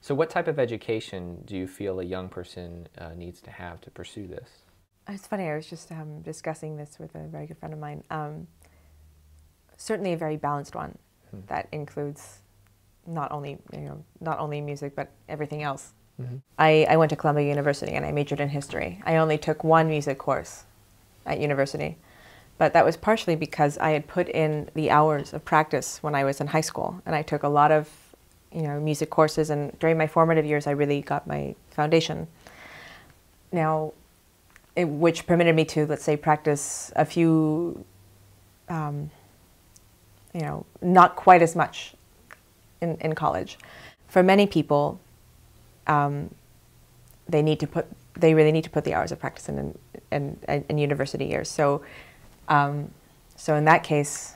So what type of education do you feel a young person needs to have to pursue this? It's funny, I was just discussing this with a very good friend of mine. Certainly a very balanced one that includes not only music, but everything else. I went to Columbia University and I majored in history. I only took one music course at university, but that was partially because I had put in the hours of practice when I was in high school, and I took a lot of music courses, and during my formative years I really got my foundation. Now, which permitted me to, let's say, practice a few, not quite as much in college. For many people, they really need to put the hours of practice in university years. So in that case,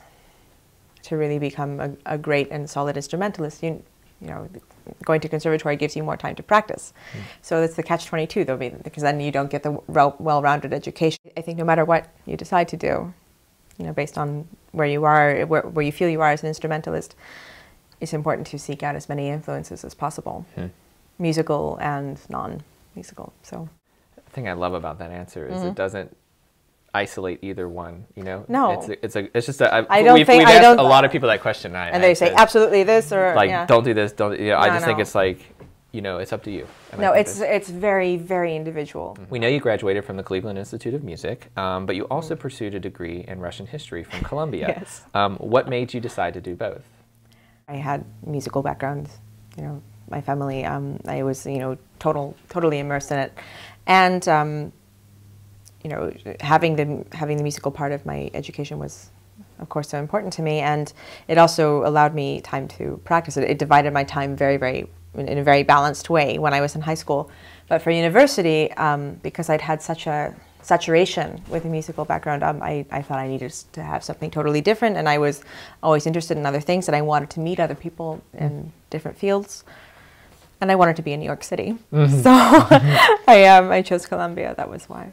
to really become a great and solid instrumentalist, going to conservatory gives you more time to practice. So that's the catch-22, though, because then you don't get the well-rounded education. I think no matter what you decide to do, based on where you are, where you feel you are as an instrumentalist, it's important to seek out as many influences as possible, musical and non-musical. So, the thing I love about that answer is it doesn't isolate either one. No, it's just a. We've asked a lot of people that question, and they say absolutely this or like don't do this, don't. I just think it's like it's up to you. No, it's very, very individual. We know you graduated from the Cleveland Institute of Music, but you also pursued a degree in Russian history from Columbia. Yes. What made you decide to do both? I had musical background. My family. I was totally immersed in it, and having the musical part of my education was, of course, so important to me, and it also allowed me time to practice it. It divided my time in a very balanced way when I was in high school. But for university, because I'd had such a saturation with a musical background, I thought I needed to have something totally different, and I was always interested in other things, and I wanted to meet other people in different fields, and I wanted to be in New York City. So I chose Columbia. That was why.